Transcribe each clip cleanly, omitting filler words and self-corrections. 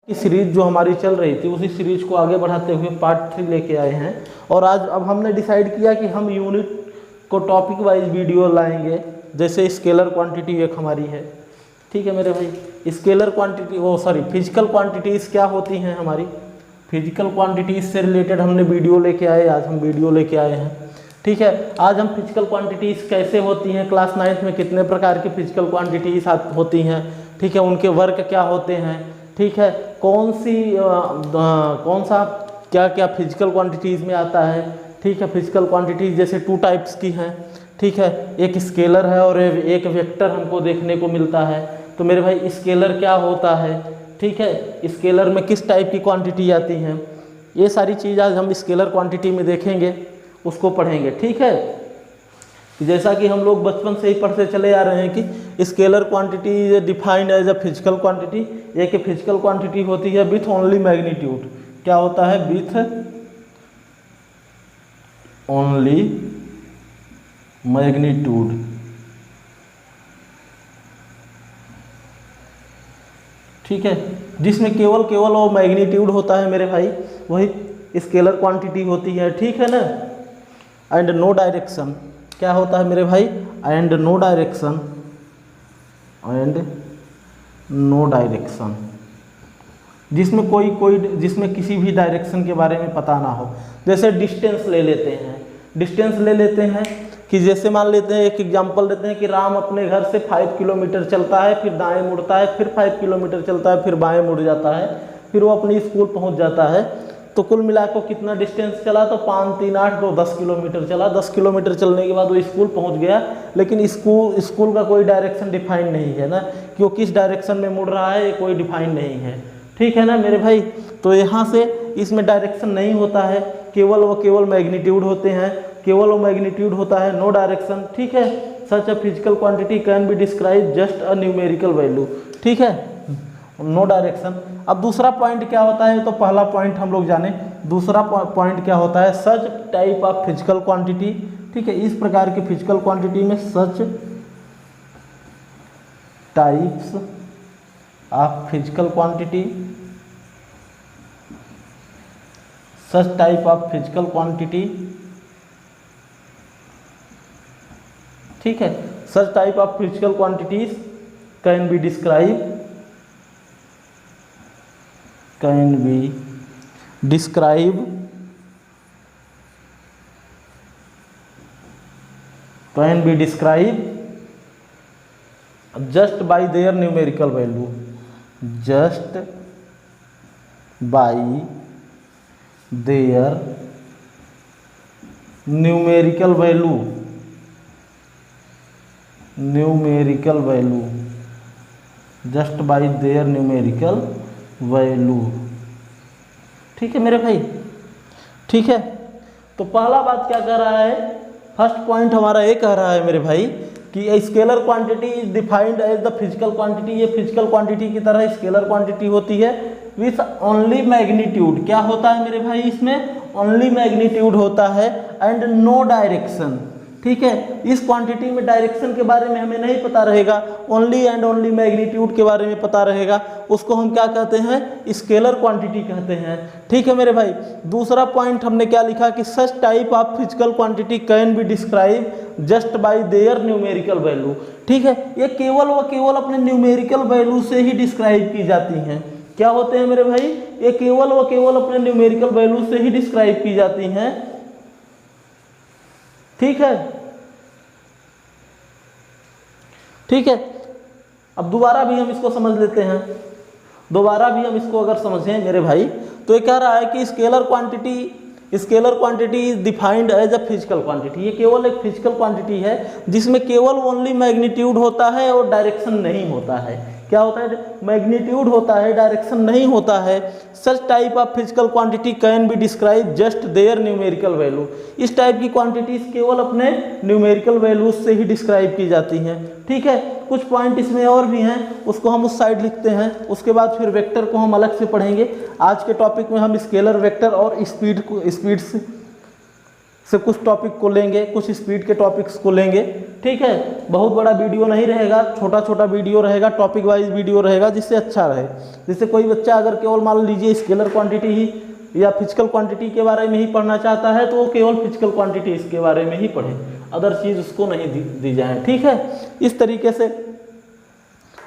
की सीरीज जो हमारी चल रही थी उसी सीरीज को आगे बढ़ाते हुए पार्ट 3 लेके आए हैं। और आज अब हमने डिसाइड किया कि हम यूनिट को टॉपिक वाइज वीडियो लाएंगे। जैसे स्केलर क्वांटिटी एक हमारी है, ठीक है मेरे भाई। स्केलर क्वांटिटी फिजिकल क्वांटिटीज़ क्या होती हैं हमारी, फिजिकल क्वांटिटीज़ से रिलेटेड हमने वीडियो लेके आए, आज हम वीडियो लेके आए हैं, ठीक है। आज हम फिजिकल क्वांटिटीज़ कैसे होती हैं, क्लास 9th में कितने प्रकार की फिजिकल क्वांटिटीज़ होती हैं, ठीक है, उनके वर्क क्या होते हैं, ठीक है, कौन सा क्या क्या फिजिकल क्वांटिटीज़ में आता है, ठीक है। फिजिकल क्वांटिटीज़ जैसे 2 टाइप्स की हैं, ठीक है, एक स्केलर है और एक वेक्टर हमको देखने को मिलता है। तो मेरे भाई स्केलर क्या होता है, ठीक है, स्केलर में किस टाइप की क्वांटिटी आती हैं, ये सारी चीज़ आज हम स्केलर क्वांटिटी में देखेंगे, उसको पढ़ेंगे, ठीक है। जैसा कि हम लोग बचपन से ही पढ़ते चले आ रहे हैं कि scalar quantity is defined as a physical quantity. एक फिजिकल क्वांटिटी होती है विथ ओनली मैग्नीट्यूड। क्या होता है, विथ ओनली मैग्नीट्यूड, ठीक है, जिसमें केवल वो मैग्नीट्यूड होता है मेरे भाई, वही स्केलर क्वांटिटी होती है, ठीक है ना। एंड नो डायरेक्शन, क्या होता है मेरे भाई, एंड नो डायरेक्शन, जिसमें किसी भी डायरेक्शन के बारे में पता ना हो। जैसे डिस्टेंस ले लेते हैं कि जैसे मान लेते हैं, एक एग्जांपल लेते हैं कि राम अपने घर से 5 किलोमीटर चलता है, फिर दाएं मुड़ता है, फिर 5 किलोमीटर चलता है, फिर बाएं मुड़ जाता है, फिर वो अपनी स्कूल पहुंच जाता है। तो कुल मिलाकर कितना डिस्टेंस चला, तो 5 3 8 तो 10 किलोमीटर चला। 10 किलोमीटर चलने के बाद वो स्कूल पहुंच गया, लेकिन स्कूल का कोई डायरेक्शन डिफाइंड नहीं है ना, कि वो किस डायरेक्शन में मुड़ रहा है ये कोई डिफाइंड नहीं है, ठीक है ना मेरे भाई। तो यहाँ से इसमें डायरेक्शन नहीं होता है, केवल मैग्नीट्यूड होते हैं, केवल वो मैग्नीट्यूड होता है, नो डायरेक्शन, ठीक है। Such a physical quantity can be describe just a numerical value, ठीक है, नो डायरेक्शन। अब दूसरा पॉइंट क्या होता है, तो पहला पॉइंट हम लोग जाने, दूसरा पॉइंट क्या होता है, such type of physical quantity, ठीक है। इस प्रकार की फिजिकल क्वांटिटी में सच types of physical quantity, such type of physical quantity, ठीक है, such type of physical quantities can be describe just by their numerical value, just by their numerical value, just by their numerical value, ठीक है मेरे भाई, ठीक है। तो पहला बात क्या कह रहा है, फर्स्ट पॉइंट हमारा ये कह रहा है मेरे भाई कि scalar quantity is defined as the physical quantity. ये फिजिकल क्वांटिटी की तरह स्केलर क्वांटिटी होती है विथ ओनली मैग्नीट्यूड। क्या होता है मेरे भाई, इसमें ओनली मैग्नीट्यूड होता है एंड नो डायरेक्शन, ठीक है। इस क्वांटिटी में डायरेक्शन के बारे में हमें नहीं पता रहेगा, ओनली एंड ओनली मैग्नीट्यूड के बारे में पता रहेगा, उसको हम क्या कहते हैं, स्केलर क्वांटिटी कहते हैं, ठीक है मेरे भाई। दूसरा पॉइंट हमने क्या लिखा कि सच type of physical quantity can be describe just by there numerical value, ठीक है। ये केवल अपने न्यूमेरिकल वैल्यू से ही डिस्क्राइब की जाती हैं। क्या होते हैं मेरे भाई, ये केवल अपने न्यूमेरिकल वैल्यू से ही डिस्क्राइब की जाती हैं, ठीक है, ठीक है। अब दोबारा भी हम इसको समझ लेते हैं, दोबारा भी हम इसको अगर समझें मेरे भाई, तो ये कह रहा है कि scalar quantity is defined as a physical quantity. ये केवल एक फिजिकल क्वांटिटी है जिसमें केवल ओनली मैग्नीट्यूड होता है और डायरेक्शन नहीं होता है। क्या होता है, मैग्नीट्यूड होता है, डायरेक्शन नहीं होता है। Such type of physical quantity can be describe just their numerical value. इस टाइप की क्वांटिटीज केवल अपने न्यूमेरिकल वैल्यूज से ही डिस्क्राइब की जाती हैं, ठीक है। कुछ पॉइंट इसमें और भी हैं, उसको हम उस साइड लिखते हैं, उसके बाद फिर वेक्टर को हम अलग से पढ़ेंगे। आज के टॉपिक में हम स्केलर, वेक्टर और स्पीड से कुछ टॉपिक को लेंगे, कुछ स्पीड के टॉपिक्स को लेंगे। ठीक है, बहुत बड़ा वीडियो नहीं रहेगा, छोटा छोटा वीडियो रहेगा, टॉपिक वाइज वीडियो रहेगा, जिससे अच्छा रहे। जैसे कोई बच्चा अगर केवल मान लीजिए स्केलर क्वांटिटी ही या फिजिकल क्वांटिटी के बारे में ही पढ़ना चाहता है, तो वो केवल फिजिकल क्वांटिटी इसके बारे में ही पढ़े, अदर चीज़ उसको नहीं दी जाए। ठीक है, इस तरीके से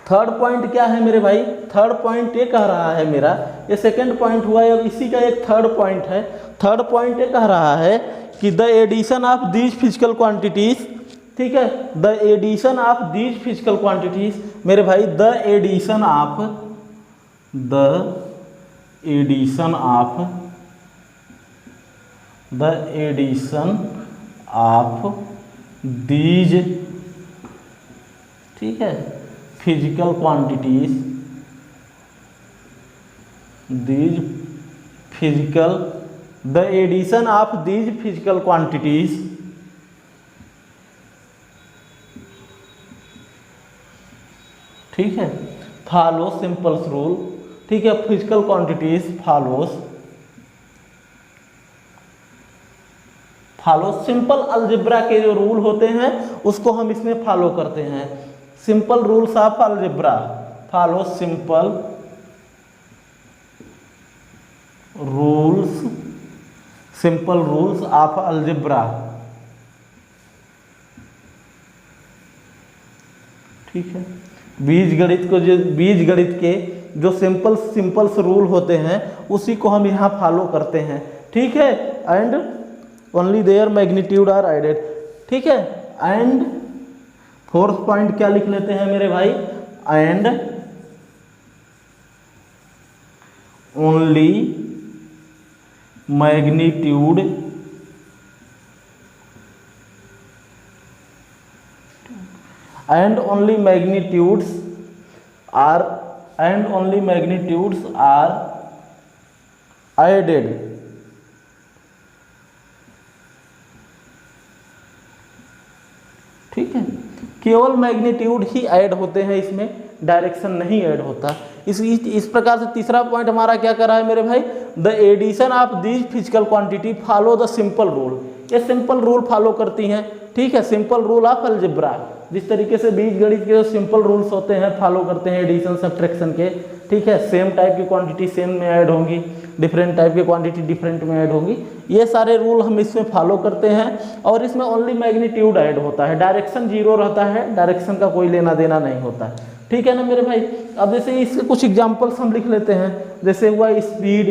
थर्ड पॉइंट क्या है मेरे भाई, थर्ड पॉइंट ये कह रहा है मेरा, ये सेकंड पॉइंट हुआ है, इसी का एक थर्ड पॉइंट है। थर्ड पॉइंट ये कह रहा है कि the addition of these physical quantities, ठीक है, the addition of these physical quantities मेरे भाई, द एडिशन ऑफ दीज, ठीक है, physical quantities, the addition of these physical quantities, ठीक है, फॉलो सिंपल्स रूल, ठीक है, physical quantities follow simple algebra के जो रूल होते हैं उसको हम इसमें फॉलो करते हैं। Simple rules of algebra, follow simple rules of algebra, ठीक है, बीजगणित के जो सिंपल्स रूल होते हैं उसी को हम यहाँ फॉलो करते हैं। ठीक है, and only their magnitude are added, ठीक है, एंड फोर्थ पॉइंट क्या लिख लेते हैं मेरे भाई, and only magnitude magnitudes are added, ठीक है, केवल मैग्नीट्यूड ही ऐड होते हैं, इसमें डायरेक्शन नहीं ऐड होता। इस प्रकार से तीसरा पॉइंट हमारा क्या कर रहा है मेरे भाई, the addition of these physical quantity follow the simple rule, ये सिंपल रूल फॉलो करती हैं। ठीक है, सिंपल रूल ऑफ अलजेब्रा, जिस तरीके से बीजगणित के जो सिंपल रूल्स होते हैं फॉलो करते हैं एडिशन सब्ट्रैक्शन के। ठीक है, सेम टाइप की क्वांटिटी सेम में ऐड होंगी, डिफरेंट टाइप की क्वांटिटी डिफरेंट में ऐड होगी, ये सारे रूल हम इसमें फॉलो करते हैं। और इसमें ओनली मैग्नीट्यूड ऐड होता है, डायरेक्शन जीरो रहता है, डायरेक्शन का कोई लेना देना नहीं होता है। ठीक है ना मेरे भाई। अब जैसे इसके कुछ एग्जाम्पल्स हम लिख लेते हैं, जैसे हुआ स्पीड,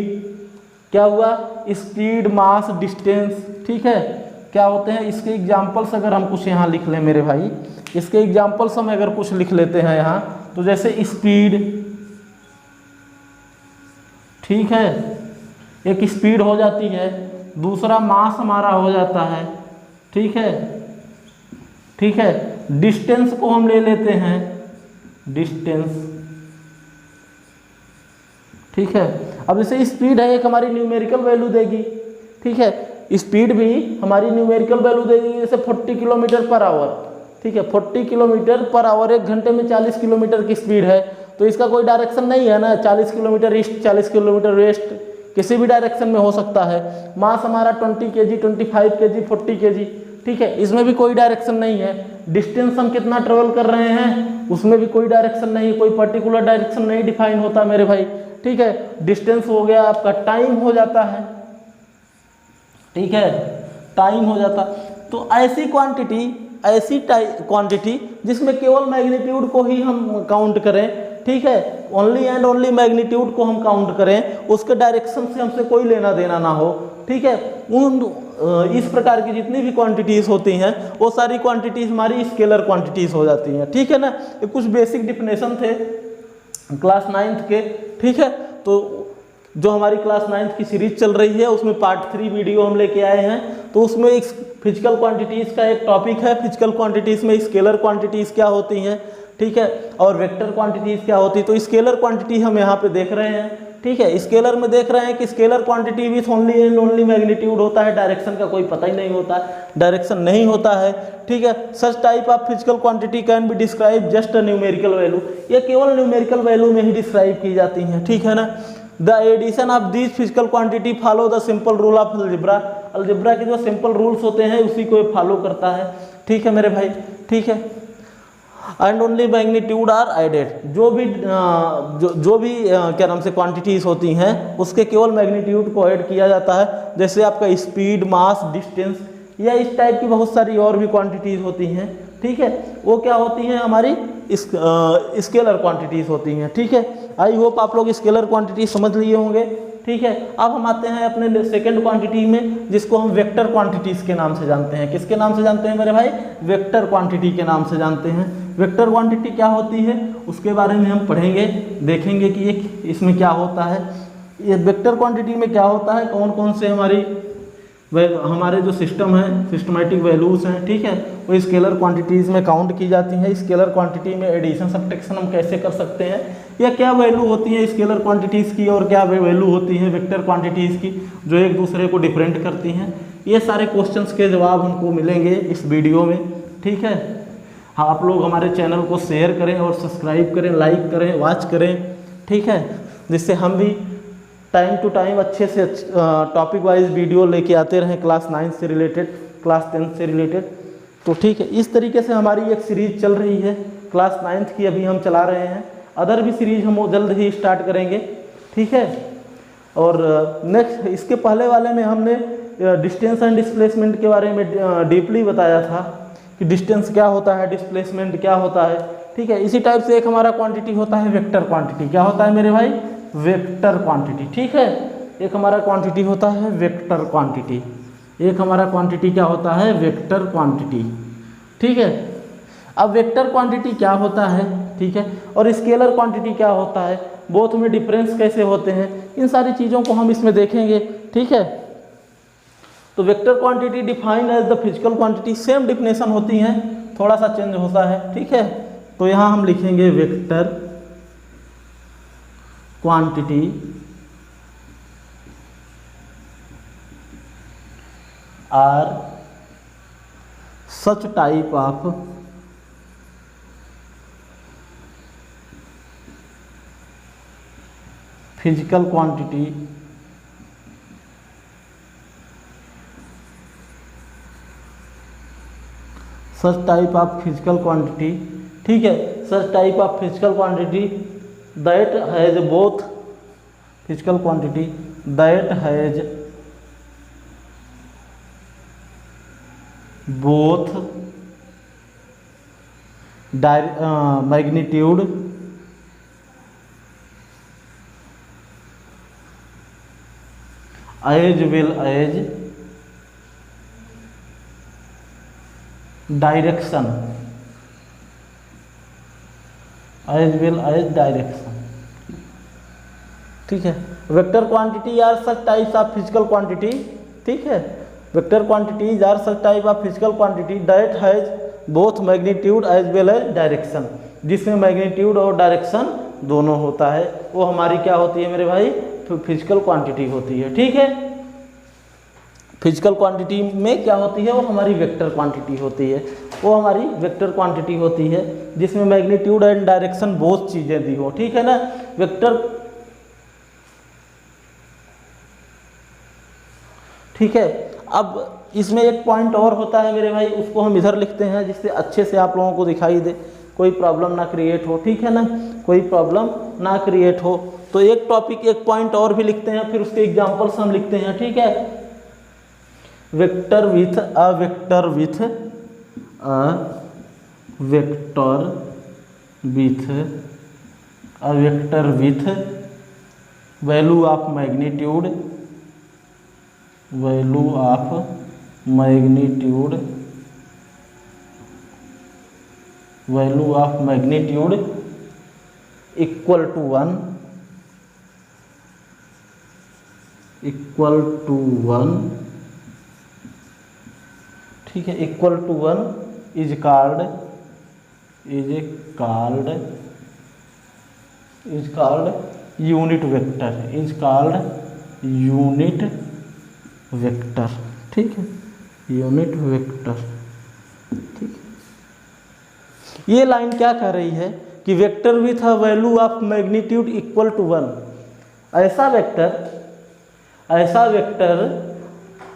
क्या हुआ, स्पीड, मास, डिस्टेंस, ठीक है, क्या होते हैं इसके एग्जाम्पल्स। अगर हम कुछ यहाँ लिख लें मेरे भाई, इसके एग्जाम्पल्स हम अगर कुछ लिख लेते हैं यहाँ, तो जैसे स्पीड, ठीक है, एक स्पीड हो जाती है, दूसरा मास हमारा हो जाता है, ठीक है, ठीक है, डिस्टेंस को हम ले लेते हैं, डिस्टेंस, ठीक है। अब जैसे स्पीड है, एक हमारी न्यूमेरिकल वैल्यू देगी, ठीक है, स्पीड भी हमारी न्यूमेरिकल वैल्यू देगी, जैसे 40 किलोमीटर पर आवर, ठीक है, 40 किलोमीटर पर आवर, एक घंटे में 40 किलोमीटर की स्पीड है, तो इसका कोई डायरेक्शन नहीं है ना, 40 किलोमीटर ईस्ट 40 किलोमीटर वेस्ट, किसी भी डायरेक्शन में हो सकता है। मास हमारा 20 kg, 25 kg, 40 kg, ठीक है, इसमें भी कोई डायरेक्शन नहीं है। डिस्टेंस हम कितना ट्रेवल कर रहे हैं, उसमें भी कोई डायरेक्शन नहीं, कोई पर्टिकुलर डायरेक्शन नहीं डिफाइन होता मेरे भाई। ठीक है, डिस्टेंस हो गया आपका, टाइम हो जाता है, ठीक है, टाइम हो जाता। तो ऐसी क्वांटिटी जिसमें केवल मैग्नीट्यूड को ही हम काउंट करें, ठीक है, ओनली एंड ओनली मैग्नीट्यूड को हम काउंट करें, उसके डायरेक्शन से हमसे कोई लेना देना ना हो, ठीक है, इस प्रकार की जितनी भी क्वांटिटीज़ होती हैं वो सारी क्वांटिटीज़ हमारी स्केलर क्वांटिटीज़ हो जाती हैं। ठीक है ना, ये कुछ बेसिक डिफिनेशन थे क्लास 9th के। ठीक है, तो जो हमारी क्लास 9th की सीरीज चल रही है उसमें पार्ट 3 वीडियो हम लेके आए हैं, तो उसमें एक फिजिकल क्वांटिटीज़ का एक टॉपिक है, फिजिकल क्वांटिटीज़ में स्केलर क्वांटिटीज़ क्या होती हैं, ठीक है, और वेक्टर क्वांटिटीज़ क्या होती है। तो स्केलर क्वांटिटी हम यहाँ पे देख रहे हैं, ठीक है, स्केलर में देख रहे हैं कि scalar quantity with only and only magnitude होता है, डायरेक्शन का कोई पता ही नहीं होता, डायरेक्शन नहीं होता है। ठीक है, such type of physical quantity can be describe just a numerical value, ये केवल न्यूमेरिकल वैल्यू में ही डिस्क्राइब की जाती हैं। ठीक है ना, the addition of this physical quantity follow the simple rule of algebra, algebra के जो सिंपल रूल्स होते हैं उसी को फॉलो करता है। ठीक है मेरे भाई, ठीक है। And only magnitude are added, जो भी क्या नाम से क्वांटिटीज होती हैं उसके केवल मैग्नीट्यूड को ऐड किया जाता है। जैसे आपका स्पीड, मास, डिस्टेंस या इस टाइप की बहुत सारी और भी क्वांटिटीज होती हैं। ठीक है, वो क्या होती हैं, हमारी स्केलर क्वांटिटीज होती हैं। ठीक है, आई होप आप लोग स्केलर क्वांटिटी समझ लिए होंगे। ठीक है, अब हम आते हैं अपने सेकंड क्वांटिटी में, जिसको हम वेक्टर क्वांटिटीज के नाम से जानते हैं। किसके नाम से जानते हैं मेरे भाई? वेक्टर क्वांटिटी के नाम से जानते हैं। वेक्टर क्वांटिटी क्या होती है उसके बारे में हम पढ़ेंगे, देखेंगे कि ये इसमें क्या होता है। ये वेक्टर क्वांटिटी में क्या होता है, कौन कौन से हमारे जो सिस्टम है, सिस्टमेटिक वैल्यूज हैं, ठीक है, वो स्केलर क्वांटिटीज़ में काउंट की जाती हैं। स्केलर क्वांटिटी में एडिशन सब्ट्रैक्शन हम कैसे कर सकते हैं, या क्या वैल्यू होती है स्केलर क्वांटिटीज़ की और क्या वैल्यू होती है वेक्टर क्वांटिटीज़ की, जो एक दूसरे को डिफरेंट करती हैं। ये सारे क्वेश्चंस के जवाब हमको मिलेंगे इस वीडियो में। ठीक है, हाँ, आप लोग हमारे चैनल को शेयर करें और सब्सक्राइब करें, लाइक करें, वॉच करें। ठीक है, जिससे हम भी टाइम टू टाइम अच्छे से टॉपिक वाइज वीडियो लेके आते रहें, क्लास 9 से रिलेटेड, क्लास 10 से रिलेटेड। तो ठीक है, इस तरीके से हमारी एक सीरीज चल रही है, क्लास 9th की अभी हम चला रहे हैं। अदर भी सीरीज हम जल्द ही स्टार्ट करेंगे। ठीक है, और नेक्स्ट इसके पहले वाले में हमने डिस्टेंस एंड डिस्प्लेसमेंट के बारे में डीपली बताया था कि डिस्टेंस क्या होता है, डिस्प्लेसमेंट क्या होता है। ठीक है, इसी टाइप से एक हमारा क्वांटिटी होता है वेक्टर क्वांटिटी। क्या होता है मेरे भाई? Vector quantity. ठीक है, एक हमारा क्वांटिटी होता है वेक्टर क्वांटिटी, एक हमारा क्वांटिटी क्या होता है? Vector quantity. ठीक है, अब वेक्टर क्वांटिटी क्या होता है, ठीक है, और स्केलर क्वांटिटी क्या होता है, बोथ में डिफरेंस कैसे होते हैं, इन सारी चीज़ों को हम इसमें देखेंगे। ठीक है, तो vector quantity defined as the physical quantity, same definition होती हैं, थोड़ा सा चेंज होता है। ठीक है, तो यहाँ हम लिखेंगे vector quantity are such type of physical quantity such type of physical quantity. ठीक है, such type of physical quantity that has both physical quantity that has both magnitude as well as direction, as well as direction। ठीक है, vector quantity are such types of physical quantity. ठीक है, vector quantities are such type of physical quantity that has both magnitude as well as direction, जिसमें magnitude और direction दोनों होता है, वो हमारी क्या होती है मेरे भाई? फिजिकल क्वांटिटी होती है। ठीक है, फिजिकल क्वांटिटी में क्या होती है? वो हमारी वेक्टर क्वांटिटी होती है, वो हमारी वेक्टर क्वांटिटी होती है जिसमें मैग्नीट्यूड एंड डायरेक्शन बहुत चीज़ें दी हो। ठीक है ना, वेक्टर। ठीक है, अब इसमें एक पॉइंट और होता है मेरे भाई, उसको हम इधर लिखते हैं जिससे अच्छे से आप लोगों को दिखाई दे, कोई प्रॉब्लम ना क्रिएट हो। ठीक है ना, कोई प्रॉब्लम ना क्रिएट हो। तो एक टॉपिक, एक पॉइंट और भी लिखते हैं, फिर उसके एग्जाम्पल्स हम लिखते हैं। ठीक है, vector with a vector with value of magnitude, value of magnitude, value of magnitude equal to 1, equal to 1। ठीक है, equal to 1 is called unit vector, is called unit vector. ठीक है, यूनिट वेक्टर। ठीक है, ये लाइन क्या कह रही है कि vector with a value of magnitude equal to 1, ऐसा वेक्टर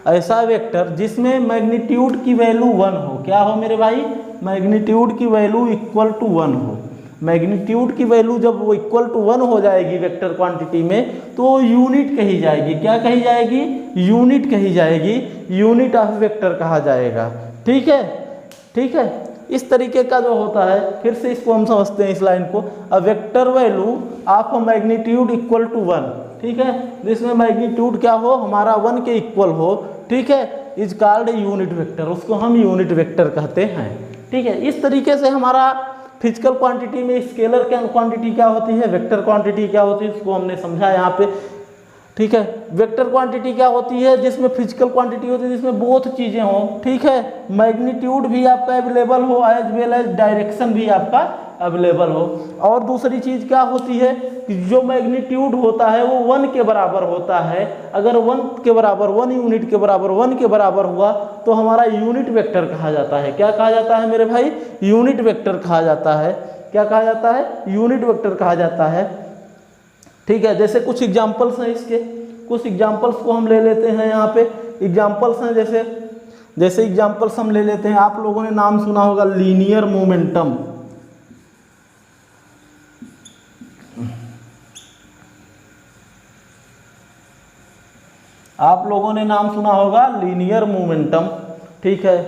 ऐसा वेक्टर जिसमें मैग्नीट्यूड की वैल्यू 1 हो। क्या हो मेरे भाई? मैग्नीट्यूड की वैल्यू इक्वल टू 1 हो। मैग्नीट्यूड की वैल्यू जब वो इक्वल टू 1 हो जाएगी वेक्टर क्वांटिटी में, तो वो यूनिट कही जाएगी। क्या कही जाएगी? यूनिट कही जाएगी, यूनिट ऑफ वेक्टर कहा जाएगा। ठीक है, ठीक है। इस तरीके का जो होता है, फिर से इसको हम समझते हैं इस लाइन को। A vector value of magnitude equal to 1, ठीक है, जिसमें मैग्नीट्यूड क्या हो? हमारा 1 के इक्वल हो, ठीक है, इज कॉल्ड यूनिट वेक्टर। उसको हम यूनिट वेक्टर कहते हैं। ठीक है, इस तरीके से हमारा फिजिकल क्वांटिटी में स्केलर क्वांटिटी क्या होती है, वेक्टर क्वांटिटी क्या होती है, उसको हमने समझा यहाँ पे। ठीक है, वेक्टर क्वांटिटी क्या होती है? जिसमें फिजिकल क्वांटिटी होती है जिसमें बहुत चीज़ें हों। ठीक है, मैग्नीट्यूड भी आपका अवेलेबल हो एज वेल एज डायरेक्शन भी आपका अवेलेबल हो। और दूसरी चीज़ क्या होती है कि जो मैग्नीट्यूड होता है वो 1 के बराबर होता है। अगर 1 के बराबर, 1 यूनिट के बराबर, 1 के बराबर हुआ तो हमारा यूनिट वेक्टर कहा जाता है। क्या कहा जाता है मेरे भाई? यूनिट वेक्टर कहा जाता है। क्या कहा जाता है? यूनिट वेक्टर कहा जाता है। ठीक है, जैसे कुछ एग्जाम्पल्स हैं इसके, कुछ एग्जाम्पल्स को हम ले लेते हैं। यहाँ पे एग्जाम्पल्स हैं, जैसे एग्जाम्पल्स हम ले लेते हैं। आप लोगों ने नाम सुना होगा लीनियर मोमेंटम। आप लोगों ने नाम सुना होगा लीनियर मोमेंटम। ठीक है,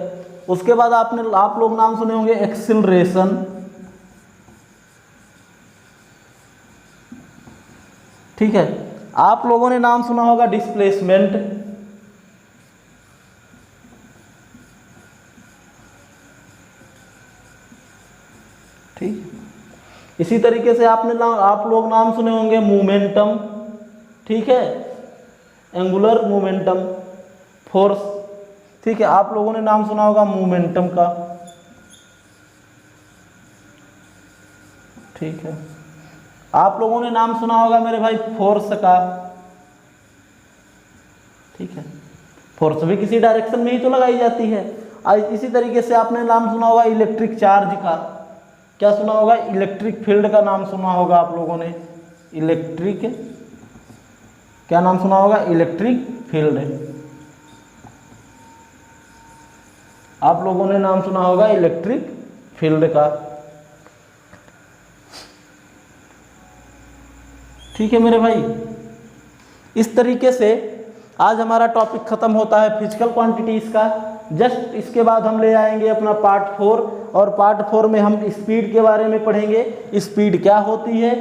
उसके बाद आप लोग नाम सुने होंगे एक्सिलरेशन। ठीक है, आप लोगों ने नाम सुना होगा डिस्प्लेसमेंट। ठीक, इसी तरीके से आप लोग नाम सुने होंगे मोमेंटम। ठीक है, एंगुलर मोमेंटम, फोर्स। ठीक है, आप लोगों ने नाम सुना होगा मोमेंटम का। ठीक है, आप लोगों ने नाम सुना होगा मेरे भाई फोर्स का। ठीक है, फोर्स भी किसी डायरेक्शन में ही तो लगाई जाती है। इसी तरीके से आपने नाम सुना होगा इलेक्ट्रिक चार्ज का। क्या सुना होगा? इलेक्ट्रिक फील्ड का नाम सुना होगा आप लोगों ने। इलेक्ट्रिक, क्या नाम सुना होगा? Electric field. आप लोगों ने नाम सुना होगा इलेक्ट्रिक फील्ड का। ठीक है मेरे भाई, इस तरीके से आज हमारा टॉपिक खत्म होता है फिजिकल क्वांटिटीज का। जस्ट इसके बाद हम ले आएंगे अपना पार्ट 4, और पार्ट 4 में हम स्पीड के बारे में पढ़ेंगे। स्पीड क्या होती है,